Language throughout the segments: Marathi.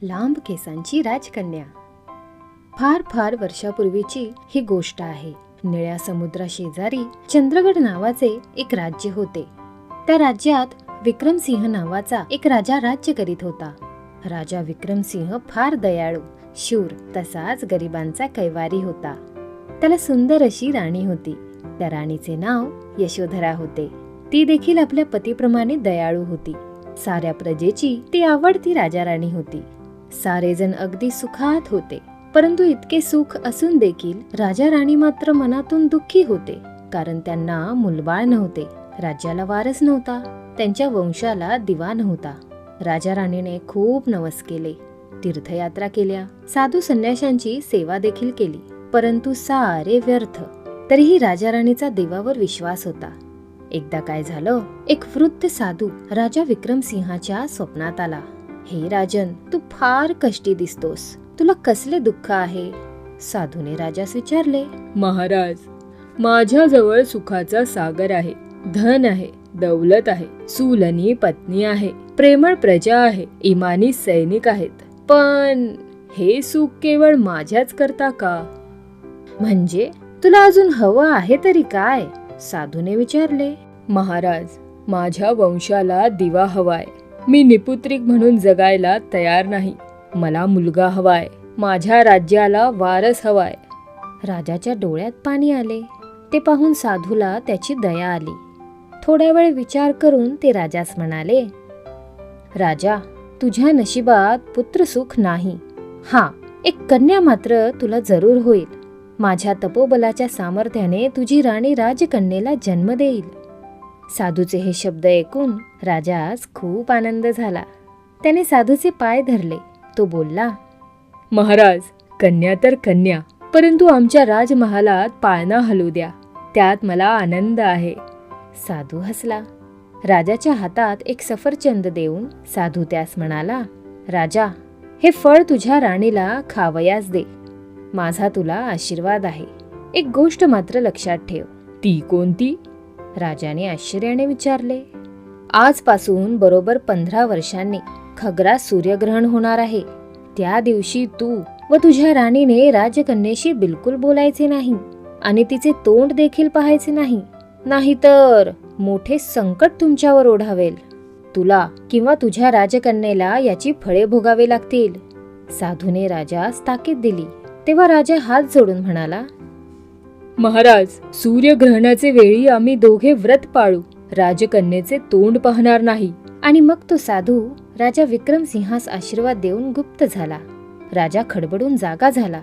लांब केसांची राजकन्या. फार फार वर्षापूर्वीची ही गोष्ट आहे. निळ्या समुद्राशेजारी चंद्रगड नावाचे एक राज्य होते. त्या राज्यात विक्रमसिंह नावाचा एक राजा राज्य करीत होता. राजा विक्रमसिंह फार दयाळू, शूर, तसाच गरिबांचा कैवारी होता. त्याला सुंदर अशी राणी होती. त्या राणीचे नाव यशोधरा होते. ती देखील आपल्या पतीप्रमाणे दयाळू होती. साऱ्या प्रजेची ती आवडती राजा राणी होती. सारेजण अगदी सुखात होते. परंतु इतके सुख असून देखील राजा राणी मात्र मनातून दुःखी होते. कारण त्यांना मुलबाळ नव्हते, राज्याला वारस नव्हता, त्यांच्या वंशाला दिवा नव्हता. राजा राणीने खूप नवस केले, तीर्थयात्रा केल्या, साधू संन्याशांची सेवा देखील केली, परंतु सारे व्यर्थ. तरीही राजा राणीचा देवावर विश्वास होता. एकदा काय झालं, एक वृद्ध साधू राजा विक्रमसिंहाच्या स्वप्नात आला. हे राजन, तू फार कष्टी दिसतोस, तुला कसले दुःख आहे? साधूने राजास विचारले. महाराज, माझ्याजवळ सुखाचा सागर आहे, धन आहे, दौलत आहे, सुलनी पत्नी आहे, प्रेमळ प्रजा आहे, इमानी सैनिक आहेत. पण हे सुख केवळ माझ्याच करता का? म्हणजे तुला अजून हवं आहे तरी काय? साधूने विचारले. महाराज, माझ्या वंशाला दिवा हवाय. मी निपुत्रिक म्हणून जगायला तयार नाही. मला मुलगा हवाय. माझ्या राज्याला वारस हवाय. राजाच्या डोळ्यात पाणी आले. ते पाहून साधूला त्याची दया आली. थोड्या वेळ विचार करून ते राजास म्हणाले. राजा, तुझ्या नशिबात पुत्र सुख नाही. हा, एक कन्या मात्र तुला जरूर होईल. माझ्या तपोबलाच्या सामर्थ्याने तुझी राणी राजकन्येला जन्म देईल. साधूचे हे शब्द ऐकून राजास खूप आनंद झाला. त्याने साधूचे पाय धरले. तो बोलला. महाराज, कन्या तर कन्या, परंतु आमच्या राजमहालात पाळणा हलू द्या, त्यात मला आनंद आहे. साधू हसला. राजाच्या हातात एक सफरचंद देऊन साधू त्यास म्हणाला. राजा, हे फळ तुझ्या राणीला खावयास दे. माझा तुला आशीर्वाद आहे. एक गोष्ट मात्र लक्षात ठेव. ती कोणती? राजाने आश्चर्याने विचारले. आजपासून बरोबर 15 वर्षांनी खग्रास सूर्यग्रहण होणार आहे. त्या दिवशी तू व तुझ्या राणीने राजकन्येशी बिलकुल बोलायचे नाही आणि तिचे तोंड देखील पाहायचे नाही. नाहीतर मोठे संकट तुमच्यावर ओढावेल. तुला किंवा तुझ्या राजकन्येला याची फळे भोगावे लागतील. साधूने राजास ताकीद दिली. तेव्हा राजा हात जोडून म्हणाला. महाराज, सूर्यग्रहणाचे वेळी आम्ही दोघे व्रत पाळू. राजकन्येचे तोंड पाहणार नाही. आणि मग तो साधू राजा विक्रमसिंहास आशीर्वाद देऊन गुप्त झाला. राजा खडबडून जागा झाला.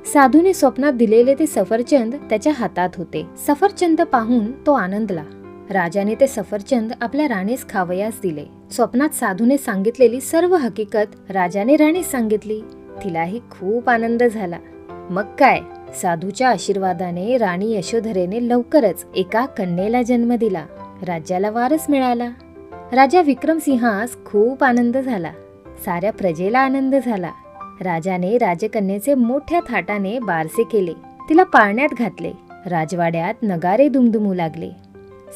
साधूने स्वप्नात दिलेले ते सफरचंद त्याच्या हातात होते. सफरचंद पाहून तो आनंदला. राजाने ते सफरचंद आपल्या राणीस खावयास दिले. स्वप्नात साधूने सांगितलेली सर्व हकीकत राजाने राणीस सांगितली. तिलाही खूप आनंद झाला. मग काय, साधूच्या आशीर्वादाने राणी यशोधरेने लवकरच एका कन्येला जन्म दिला. राज्याला वारस मिळाला. राजा विक्रमसिंहास खूप आनंद झाला. साऱ्या प्रजेला आनंद झाला. राजाने राजकन्येचे मोठ्या थाटाने बारसे केले. तिला पाळण्यात घातले. राजवाड्यात नगारे दुमदुमू लागले.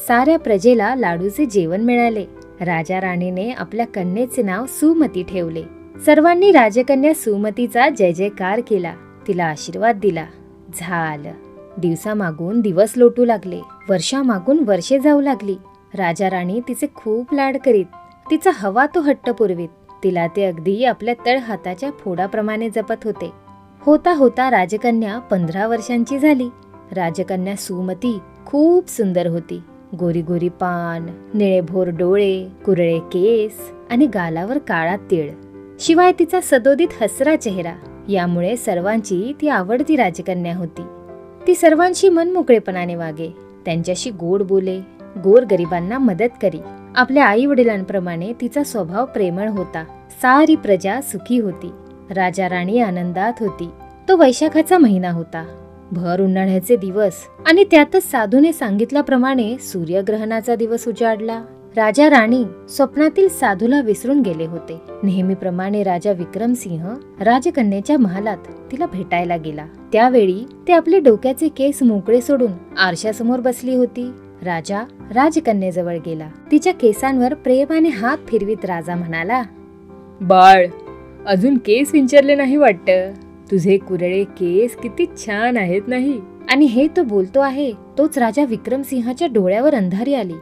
साऱ्या प्रजेला लाडूचे जेवण मिळाले. राजा राणीने आपल्या कन्येचे नाव सुमती ठेवले. सर्वांनी राजकन्या सुमतीचा जय जयकार केला. तिला आशीर्वाद दिला. झालं. दिवसामागून दिवस लोटू लागले. वर्षामागून वर्षे जाऊ लागली. राजा राणी तिचे खूप लाड करीत. तिचा हवा तो हट्ट पुरवीत. तिला ते अगदी आपल्या तळहाताच्या फोडाप्रमाणे जपत होते. होता होता राजकन्या 15 वर्षांची झाली. राजकन्या सुमती खूप सुंदर होती. गोरी गोरी पान, निळेभोर डोळे, कुरळे केस आणि गालावर काळा तीळ. शिवाय तिचा सदोदित हसरा चेहरा. यामुळे सर्वांची ती आवडती राजकन्या होती. ती सर्वांशी मनमोकळेपणाने वागे. त्यांच्याशी गोड बोले. गोर गरिबांना मदत करी. आपल्या आई वडिलांप्रमाणे तिचा स्वभाव प्रेमळ होता. सारी प्रजा सुखी होती. राजा राणी आनंदात होती. तो वैशाखाचा महिना होता. भर उन्हाळ्याचे दिवस आणि त्यातच साधूने सांगितल्याप्रमाणे सूर्यग्रहणाचा दिवस उजाडला. राजा राणी स्वप्नातील साधूला विसरून गेले होते. नेहमीप्रमाणे राजा विक्रमसिंह राजकन्येच्या महालात तिला भेटायला गेला. त्यावेळी ते आपले डोक्याचे केस मोकळे सोडून आरशासमोर बसली होती. राजा राजकन्येजवळ गेला. तिच्या केसांवर प्रेमाने हात फिरवीत राजा म्हणाला. बाळ, अजून केस विंचरले नाही वाटतं. तुझे कुरळे केस किती छान आहेत नाही. आणि हे तो बोलतो आहे तोच राजा विक्रमसिंहाच्या डोळ्यावर अंधारी आली.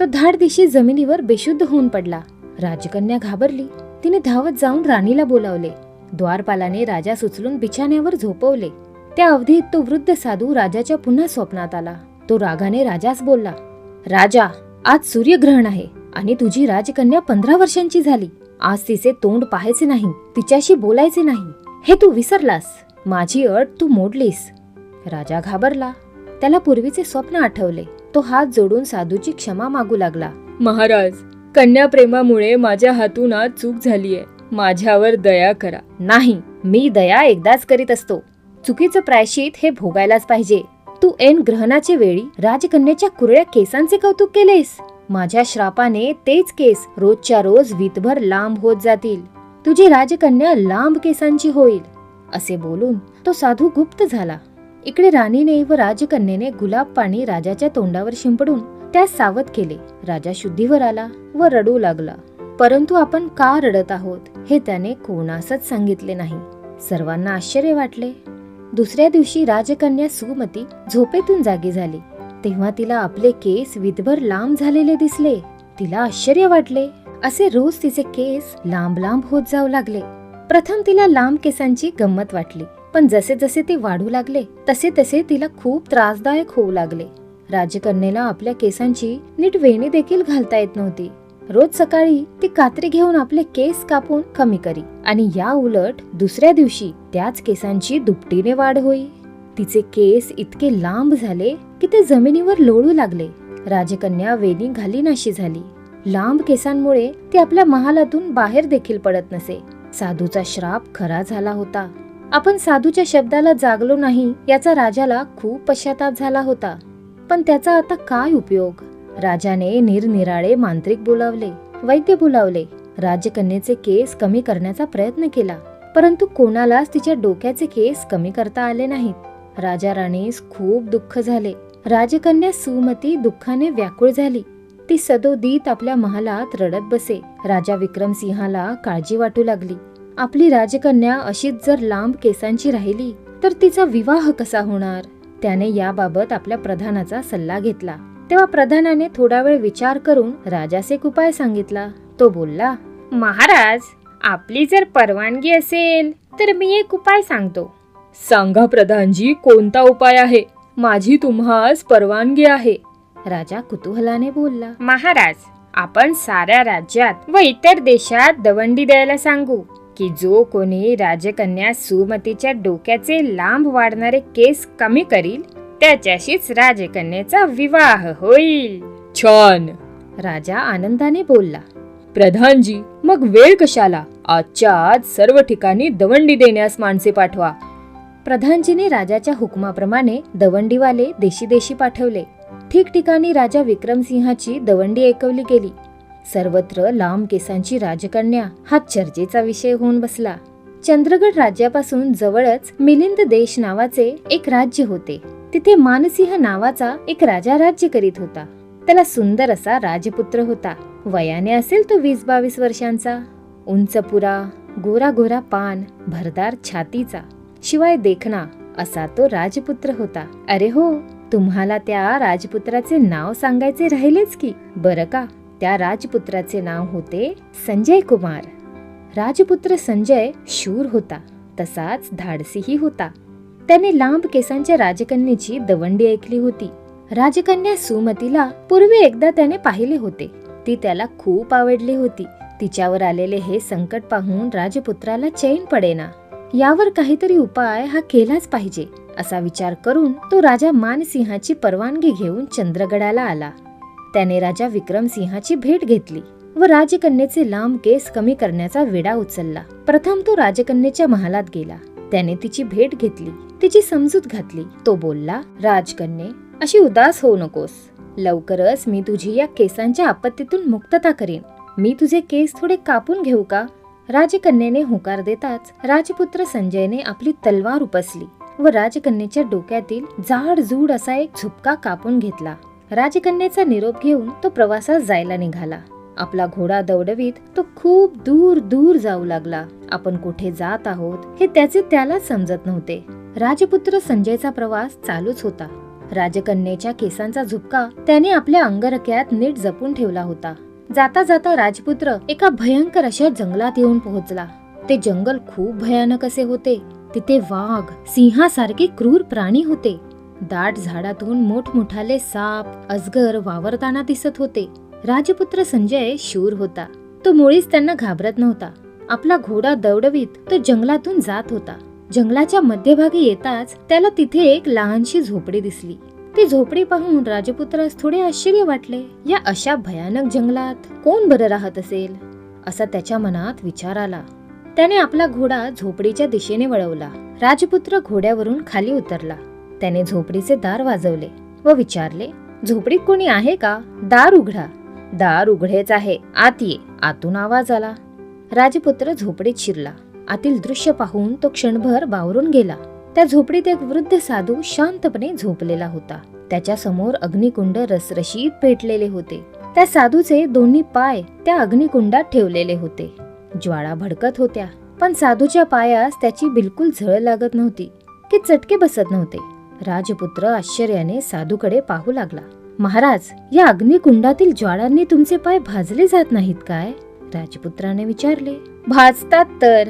तो धाडदिशी जमिनीवर बेशुद्ध होऊन पडला. राजकन्या घाबरली. तिने धावत जाऊन राणीला बोलावले. द्वारपालाने राजास उचलून बिछाण्यावर झोपवले. त्या अवधीत तो वृद्ध साधू राजाच्या पुन्हा स्वप्नात आला. तो रागाने राजास बोलला, राजा, आज सूर्यग्रहण आहे आणि तुझी राजकन्या 15 वर्षांची झाली. आज तिचे तोंड पाहायचे नाही, तिच्याशी बोलायचे नाही, हे तू विसरलास. माझी अट तू मोडलीस. राजा घाबरला. त्याला पूर्वीचे स्वप्न आठवले. तो हात जोडून साधूची क्षमा मागू लागला. महाराज, कन्या प्रेमामुळे माझ्या हातून आज चूक झालीये. माझ्यावर दया करा. नाही, मी दया एकदाच करीत असतो. चुकीचं प्रायश्चित हे भोगायलाच पाहिजे. तू ऐन ग्रहणाच्या वेळी राजकन्याच्या कुरळ्या केसांचे कौतुक केलेस. माझ्या श्रापाने तेच केस रोजच्या रोज वीतभर लांब होत जातील. तुझी राजकन्या लांब केसांची होईल. असे बोलून तो साधू गुप्त झाला. इकडे राणीने व राजकन्येने गुलाब पाणी राजाच्या तोंडावर शिंपडून त्यास सावध केले. राजा शुद्धीवर आला व रडू लागला. परंतु आपण का रडत आहोत हे त्याने कोणासच सांगितले नाही. सर्वांना आश्चर्य वाटले. दुसऱ्या दिवशी राजकन्या सुमती झोपेतून जागी झाली. तेव्हा तिला आपले केस विधभर लांब झालेले दिसले. तिला आश्चर्य वाटले. असे रोज तिचे केस लांब लांब होत जाऊ लागले. प्रथम तिला लांब केसांची गंमत वाटली, पण जसे जसे ते वाढू लागले तसे तसे तिला खूप त्रासदायक होऊ लागले. राजकन्येला आपल्या केसांची नीट वेणी देखील घालता येत नव्हती. रोज सकाळी ती कात्री घेऊन आपले केस कापून कमी करी आणि या उलट दुसऱ्या दिवशी त्याच केसांची दुपटीने वाढ होई. तिचे केस इतके लांब झाले की ते जमिनीवर लोळू लागले. राजकन्या वेणी घालीनाशी झाली. लांब केसांमुळे ती आपल्या महालातून बाहेर देखील पडत नसे. साधूचा श्राप खरा झाला होता. आपण साधूच्या शब्दाला जागलो नाही याचा राजाला खूप पश्चाताप झाला होता. पण त्याचा आता काय उपयोग? राजाने निरनिराळे मांत्रिक बोलावले, वैद्य बोलावले. राजकन्येचे केस कमी करण्याचा प्रयत्न केला, परंतु कोणालाच तिच्या डोक्याचे केस कमी करता आले नाहीत. राजा राणीस खूप दुःख झाले. राजकन्या सुमती दुःखाने व्याकुळ झाली. ती सदोदित आपल्या महालात रडत बसे. राजा विक्रमसिंहाला काळजी वाटू लागली. आपली राजकन्या अशीच जर लांब केसांची राहिली तर तिचा विवाह कसा होणार? त्याने याबाबत आपल्या प्रधानाचा सल्ला घेतला. तेव्हा प्रधानाने थोडा वेळ विचार करून राजास एक उपाय सांगितला. तो बोलला, महाराज, आपली जर परवानगी असेल तर मी एक उपाय सांगतो. सांगा प्रधानजी, कोणता उपाय आहे? माझी तुम्हास परवानगी आहे. राजा कुतूहलाने बोलला, महाराज, आपण साऱ्या राज्यात व इतर देशात दवंडी द्यायला सांगू की जो कोणी राजकन्या सुमतीच्या डोक्याचे लांब वाढणारे केस कमी करील त्याच्याशीच राजकन्येचा विवाह होईल. छान. राजा आनंदाने बोलला. प्रधानजी, मग वेळ कशाला? आजच्या आज सर्व ठिकाणी दवंडी देण्यास माणसे पाठवा. प्रधानजीने राजाच्या हुकमाप्रमाणे दवंडीवाले देशी देशी पाठवले. ठिकठिकाणी राजा विक्रमसिंहाची दवंडी ऐकवली गेली. सर्वत्र लांब केसांची राजकन्या हा चर्चेचा विषय होऊन बसला. चंद्रगड राज्यापासून जवळच मिलिंद देश नावाचे एक राज्य होते. तिथे मानसिंह नावाचा एक राजा राज्य करीत होता. त्याला सुंदर असा राजपुत्र होता. वयाने असेल तो 20-22 वर्षांचा. उंच पुरा, गोरा गोरा पान, भरदार छातीचा, शिवाय देखणा असा तो राजपुत्र होता. अरे हो, तुम्हाला त्या राजपुत्राचे नाव सांगायचे राहिलेच की. बरं का, त्या राजपुत्राचे नाव होते संजय कुमार. राजपुत्र संजय शूर होता, तसाच धाडसीही होता. त्याने लांब केसांच्या राजकन्येची दवंडी ऐकली होती. राजकन्या सुमतीला पूर्वी एकदा त्याने पाहिले होते. ती त्याला खूप आवडली होती. तिच्यावर आलेले हे संकट पाहून राजपुत्राला चैन पडेना. यावर काहीतरी उपाय हा केलाच पाहिजे असा विचार करून तो राजा मानसिंहाची परवानगी घेऊन चंद्रगडाला आला. त्याने राजा विक्रमसिंहाची भेट घेतली व राजकन्येचे लांब केस कमी करण्याचा विडा उचलला. प्रथम तो राजकन्येच्या महालात गेला. त्याने तिची भेट घेतली, तिची समजूत घातली. तो बोलला, राजकन्ये, अशी उदास होऊ नकोस. लवकरच मी तुझी या केसांच्या आपत्तीतून मुक्तता करीन. मी तुझे केस थोडे कापून घेऊ का? राजकन्येने होकार देताच राजपुत्र संजयने आपली तलवार उपसली व राजकन्येच्या डोक्यातील जाड जूड असा एक झुपका कापून घेतला. राजकन्येचा निरोप घेऊन तो प्रवासात जायला निघाला. आपला घोडा दौडवीत तो खूप दूर दूर जाऊ लागला. आपण कुठे जात आहोत हे त्याचे त्यालाच समजत नव्हते. राजपुत्र संजयचा प्रवास चालूच होता. राजकन्येच्या केसांचा झुपका त्याने आपल्या अंगरख्यात नीट जपून ठेवला होता. जाता जाता राजपुत्र एका भयंकर अशा जंगलात येऊन पोहोचला. ते जंगल खूप भयानक असे होते. तिथे वाघ, सिंहासारखे क्रूर प्राणी होते. दाट झाडातून मोठमोठाले साप, अजगर वावरताना दिसत होते. राजपुत्र संजय शूर होता. तो मुळीच त्यांना घाबरत नव्हता. आपला घोडा दौडवीत तो जंगलातून जात होता. जंगलाच्या मध्यभागी येताच त्याला तिथे एक लहानशी झोपडी दिसली. ती झोपडी पाहून राजपुत्रास थोडे आश्चर्य वाटले. या अशा भयानक जंगलात कोण बरं राहत असेल असा त्याच्या मनात विचार आला. त्याने आपला घोडा झोपडीच्या दिशेने वळवला. राजपुत्र घोड्यावरून खाली उतरला. त्याने झोपडीचे दार वाजवले व विचारले, झोपडीत कोणी आहे का? दार उघडा. दार उघडेच आहे, आत ये. आतून आवाज आला. राजपुत्र झोपडीत शिरला. आतील दृश्य पाहून तो क्षणभर बावरून गेला. त्या झोपडीत एक वृद्ध साधू शांतपणे झोपलेला होता. त्याच्या समोर अग्निकुंड रसरशीत पेटलेले होते. त्या साधूचे दोन्ही पाय त्या अग्निकुंडात ठेवलेले होते. ज्वाळा भडकत होत्या, पण साधूच्या पायास त्याची बिलकुल झळ लागत नव्हती की चटके बसत नव्हते. राजपुत्र आश्चर्याने साधूकडे पाहू लागला. महाराज, या अग्निकुंडातील ज्वाळांनी तुमचे पाय भाजले जात नाहीत काय? राजपुत्राने विचारले. भाजतात तर,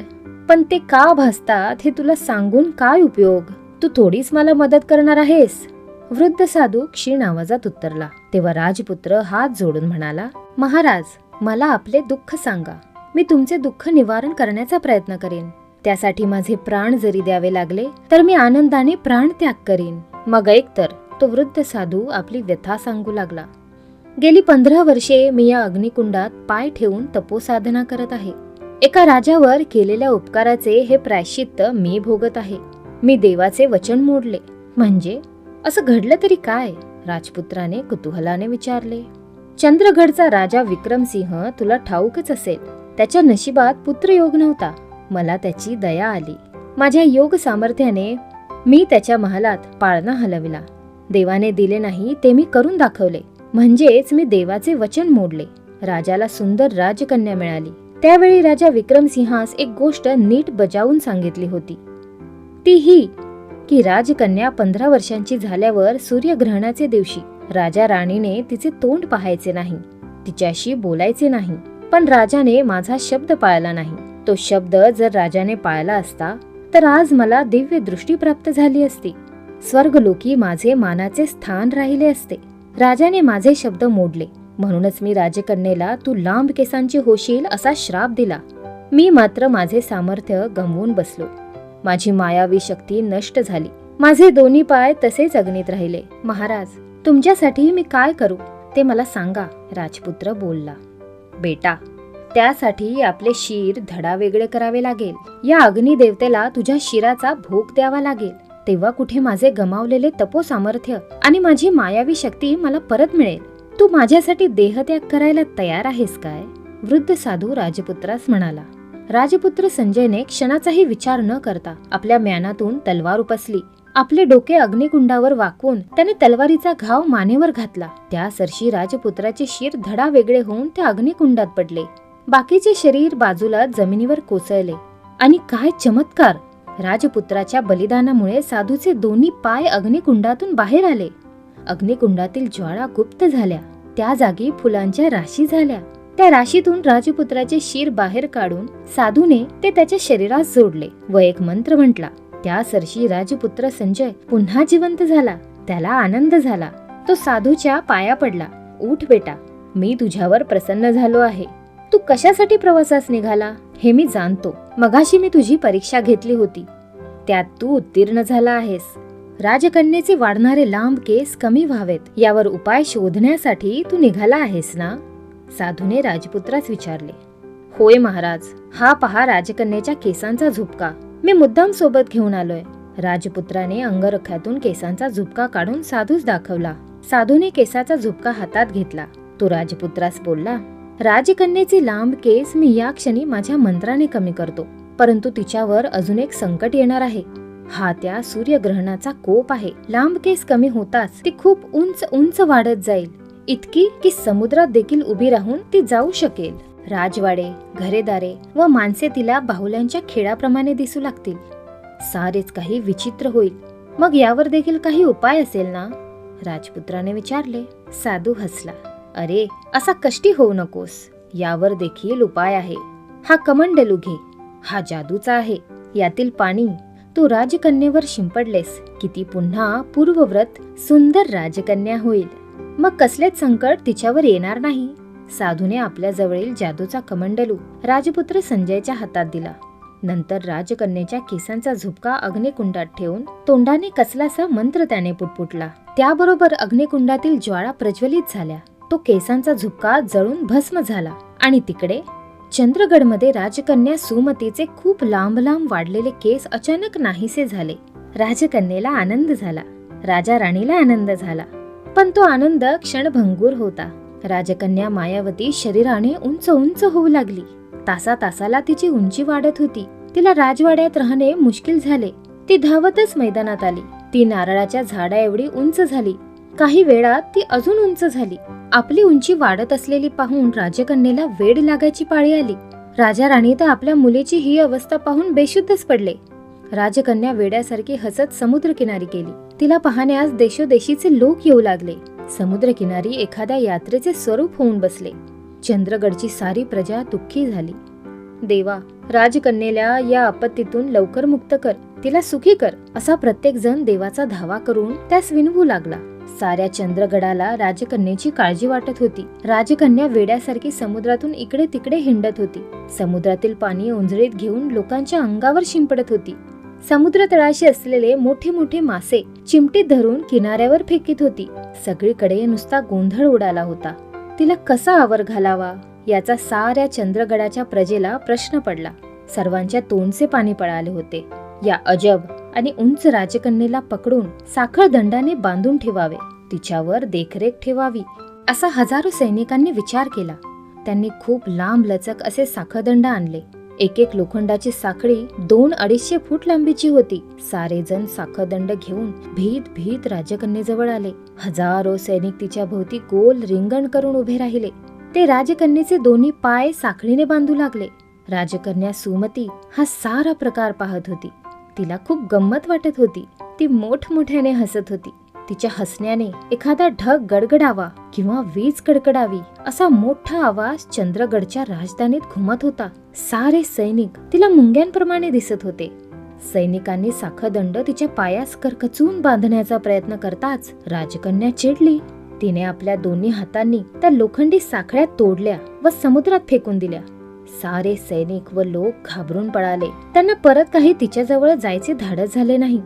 पण ते का भाजतात हे तुला सांगून काय उपयोग? तू थोडीच मला मदत करणार आहेस? वृद्ध साधू क्षीण आवाजात उत्तरला. तेव्हा राजपुत्र हात जोडून म्हणाला, महाराज, मला आपले दुःख सांगा. मी तुमचे दुःख निवारण करण्याचा प्रयत्न करेन. त्यासाठी माझे प्राण जरी द्यावे लागले तर मी आनंदाने प्राण त्याग करीन. मग ऐक तर, तो वृद्ध साधू आपली व्यथा सांगू लागला. गेली 15 वर्षे मी या अग्निकुंडात पाय ठेवून तपोसाधना करत आहे. एका राजावर केलेल्या उपकाराचे हे प्रायश्चित्त मी भोगत आहे. मी देवाचे वचन मोडले. म्हणजे असं घडलं तरी काय? राजपुत्राने कुतूहलाने विचारले. चंद्रगडचा राजा विक्रमसिंह तुला ठाऊकच असेल. त्याच्या नशिबात पुत्रयोग नव्हता. मला त्याची दया आली. माझ्या योग सामर्थ्याने मी त्याच्या महालात पाळणा हलविला. देवाने दिले नाही ते मी करून दाखवले. म्हणजेच मी देवाचे वचन मोडले. राजाला सुंदर राजकन्या मिळाली. त्यावेळी राजा विक्रमसिंहास एक गोष्ट नीट बजावून सांगितली होती. ती ही की राजकन्या 15 वर्षांची झाल्यावर सूर्यग्रहणाचे दिवशी राजा राणीने तिचे तोंड पाहायचे नाही, तिच्याशी बोलायचे नाही. पण राजाने माझा शब्द पाळला नाही. तो शब्द जर राजाने पाळला असता तर आज मला दिव्य दृष्टी प्राप्त झाली असती. स्वर्गलोकी माझे मानाचे स्थान राहिले असते. राजाने माझे शब्द मोडले. म्हणूनच मी राजकन्येला तू लांब केसांची होशील असा श्राप दिला. मी मात्र माझे सामर्थ्य गमवून बसलो. माझी मायावी शक्ती नष्ट झाली. माझे दोन्ही पाय तसेच अग्नीत राहिले. महाराज, तुमच्यासाठी मी काय करू ते मला सांगा. राजपुत्र बोलला. बेटा, त्यासाठी आपले शिर धडा वेगळे करावे लागेल. या अग्निदेवतेला तुझ्या शिराचा भोग द्यावा लागेल. तेव्हा कुठे माझे गमावलेले तपो सामर्थ्य आणि माझी मायावी शक्ती मला परत मिळेल. तू माझ्यासाठी देहत्याग करायला तयार आहेस काय? वृद्ध साधू राजपुत्रास म्हणाला. राजपुत्र संजयने क्षणाचाही विचार न करता आपल्या म्यानातून तलवार उपसली. आपले डोके अग्निकुंडावर वाकवून त्याने तलवारीचा घाव मानेवर घातला. त्या सरशी राजपुत्राचे शिर धडा वेगळे होऊन त्या अग्निकुंडात पडले. बाकीचे शरीर बाजूला जमिनीवर कोसळले. आणि काय चमत्कार! राजपुत्राच्या बलिदानामुळे साधूचे दोन्ही पाय अग्निकुंडातून बाहेर आले. अग्निकुंडातील ज्वाळा गुप्त झाल्या. त्या जागी फुलांच्या राशी झाल्या. त्या राशीतून राजपुत्राचे शिर बाहेर काढून साधूने ते त्याच्या शरीरात जोडले व एक मंत्र म्हटला. त्या सरशी राजपुत्र संजय पुन्हा जिवंत झाला. त्याला आनंद झाला. तो साधूच्या पाया पडला. उठ बेटा, मी तुझ्यावर प्रसन्न झालो आहे. तू कशासाठी प्रवासास निघाला हे मी जाणतो. मगाशी मी तुझी परीक्षा घेतली होती, त्यात तू उत्तीर्ण झाला आहेस. राजकन्येचे वाढणारे लांब केस कमी व्हावेत यावर उपाय शोधण्यासाठी तू निघाला आहेस ना? साधूने राजपुत्रास विचारले. होय महाराज, हा पहा राजकन्येच्या केसांचा झुपका. मी मुद्दाम सोबत घेऊन आलोय. राजपुत्राने अंगरख्यातून केसांचा झुपका काढून साधूस दाखवला. साधूने केसाचा झुपका हातात घेतला. तो राजपुत्रास बोलला. राजकन्येचे लांब केस मी या क्षणी माझ्या मंत्राने कमी करतो, परंतु तिच्यावर अजून एक संकट येणार आहे. हा त्या सूर्यग्रहणाचा कोप आहे. लांब केस कमी होताच ती खूप उंच उंच वाढत जाईल. इतकी की समुद्रात देखील उभी राहून ती जाऊ शकेल. राजवाडे, घरेदारे व माणसे तिला बाहुल्यांच्या खेळाप्रमाणे दिसू लागतील. सारेच काही विचित्र होईल. मग यावर देखील काही उपाय असेल ना? राजपुत्राने विचारले. साधू हसला. अरे, असा कष्टी होऊ नकोस. यावर देखील उपाय आहे. हा कमंडलू घे. हा जादूचा आहे. यातील पाणी तू राजकन्येवर शिंपडलेस की ती पुन्हा पूर्वव्रत सुंदर राजकन्या होईल. मग कसलेच संकट तिच्यावर येणार नाही. साधूने आपल्या जवळील जादूचा कमंडलू राजपुत्र संजयच्या हातात दिला. नंतर राजकन्येच्या केसांचा झुपका अग्निकुंडात ठेवून तोंडाने कसलासा मंत्र त्याने पुटपुटला. त्याबरोबर अग्निकुंडातील ज्वाळा प्रज्वलित झाल्या. तो केसांचा झुपका जळून भस्म झाला आणि तिकडे चंद्रगडमध्ये राजकन्या सुमतीचे खूप लांब लांब वाढलेले केस अचानक नाहीसे झाले. राजकन्येला आनंद झाला. राजा राणीला आनंद झाला. पण तो आनंद क्षणभंगूर होता. राजकन्या मायावती शरीराने उंच उंच होऊ लागली. तासाला तिची उंची वाढत होती. तिला राजवाड्यात राहणे मुश्किल झाले. ती धावतच मैदानात आली. ती नारळाच्या झाडा एवढी उंच झाली. काही वेळात ती अजून उंच झाली. आपली उंची वाढत असलेली पाहून राजकन्येला वेड लागायची पाळी आली. राजा राणी तर आपल्या मुलीची ही अवस्था पाहून बेशुद्धच पडले. राजकन्या वेड्यासारखी हसत समुद्रकिनारी गेली. तिला पाहण्यास देशोदेशीचे लोक येऊ लागले. समुद्रकिनारी एखाद्या यात्रेचे स्वरूप होऊन बसले. चंद्रगडची सारी प्रजा दुःखी झाली. देवा, राजकन्येला या आपत्तीतून लवकर मुक्त कर. तिला सुखी कर. असा प्रत्येक जण देवाचा धावा करून त्यास विनवू लागला. साऱ्या चंद्रगडाला राजकन्येची काळजी वाटत होती. राजकन्या वेड्यासारखी समुद्रातून इकडे तिकडे हिंडत होती. समुद्रातील पाणी ओंजळीत घेऊन लोकांच्या अंगावर शिंपडत होती. समुद्र तळाशी असलेले मोठे मोठे मासे चिमटीत धरून किनाऱ्यावर फेकीत होती. सगळीकडे नुसता गोंधळ उडाला होता. तिला कसा आवर घालावा याचा साऱ्या चंद्रगडाच्या प्रजेला प्रश्न पडला. सर्वांच्या तोंडचे पाणी पळाले होते. या अजब आणि उंच राजकन्येला पकडून साखळ दंडाने बांधून ठेवावे. तिच्यावर देखरेख ठेवावी असा हजारो सैनिकांनी विचार केला. त्यांनी खूप लांब लचक असे साखळदंड आणले. एक एक लोखंडाची साखळी 200-250 फूट लांबीची होती. सारे जण साखळदंड घेऊन भीत भीत राजकन्येजवळ आले. हजारो सैनिक तिच्या भोवती गोल रिंगण करून उभे राहिले. ते राजकन्येचे दोन्ही पाय साखळीने बांधू लागले. राजकन्या सुमती हा सारा प्रकार पाहत होती. तिला खूप गंमत वाटत होती. ती मोठमोठ्याने हसत होती. तिच्या हसण्याने एखादा ढग गडगडावा किंवा वीज कडकडावी असा मोठा आवाज चंद्रगडच्या राजधानीत घुमत होता. सारे सैनिक तिला मुंग्यांप्रमाणे दिसत होते. सैनिकांनी साखळदंड तिच्या पायास करकचून बांधण्याचा प्रयत्न करताच राजकन्या चिडली. तिने आपल्या दोन्ही हातांनी त्या लोखंडी साखळ्या तोडल्या व समुद्रात फेकून दिल्या. सारे सैनिक व लोक घाबरून पळाले. त्यांना परत काही तिच्याजवळ जायचे धाडस झाले नाही.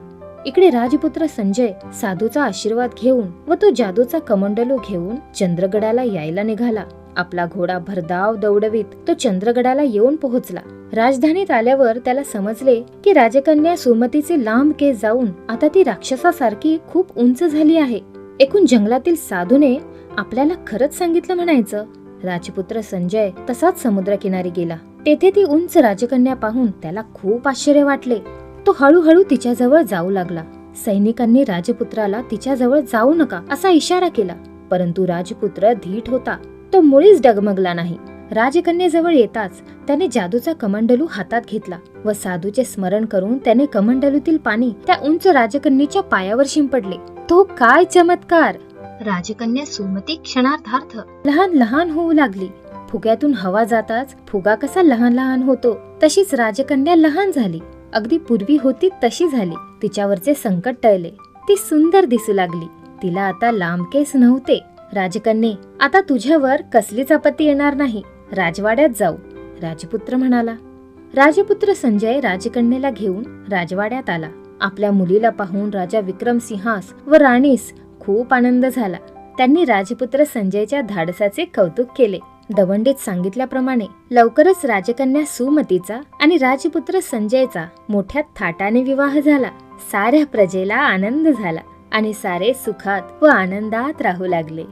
इकडे राजपुत्र संजय साधूचा आशीर्वाद घेऊन व तो जादूचा कमंडलू घेऊन चंद्रगडाला यायला निघाला. आपला घोडा भरधाव दौडवीत तो चंद्रगडाला येऊन पोहोचला. राजधानीत आल्यावर त्याला समजले की राजकन्या सुमतीचे लांब केस जाऊन आता ती राक्षसासारखी खूप उंच झाली आहे. एकूण जंगलातील साधूने आपल्याला खरंच सांगितलं म्हणायचं. राजपुत्र संजय तसाच समुद्रकिनारी गेला. तेथे ती उंच राजकन्या पाहून त्याला खूप आश्चर्य वाटले. तो हळूहळू तिच्याजवळ जाऊ लागला. सैनिकांनी राजपुत्राला तिच्याजवळ जाऊ नका असा इशारा केला, परंतु राजपुत्र धीट होता. तो मुळीच डगमगला नाही. राजकन्येजवळ येताच त्याने जादूचा कमंडलू हातात घेतला व साधूचे स्मरण करून त्याने कमंडलूतील पाणी त्या उंच राजकन्येच्या पायावर शिंपडले. तो काय चमत्कार! राजकन्या सुमती क्षणार्धार्थ लहान लहान होऊ लागली. फुग्यातून हवा जाताच फुगा कसा लहान लहान होतो तशीच राजकन्या लहान झाली. अगदी पूर्वी होती तशी झाली. तिच्यावरचे संकट टळले. ती सुंदर दिसू लागली. तिला आता लांब केस नव्हते. राजकन्ये, आता तुझ्यावर कसलीच आपत्ती येणार नाही. राजवाड्यात जाऊ, राजपुत्र म्हणाला. राजपुत्र संजय राजकन्येला घेऊन राजवाड्यात आला. आपल्या मुलीला पाहून राजा विक्रमसिंहास व राणीस खूप आनंद झाला. त्यांनी राजपुत्र संजयच्या धाडसाचे कौतुक केले. दवंडीत सांगितल्याप्रमाणे लवकरच राजकन्या सुमतीचा आणि राजपुत्र संजयचा मोठ्या थाटाने विवाह झाला. साऱ्या प्रजेला आनंद झाला आणि सारे सुखात व आनंदात राहू लागले.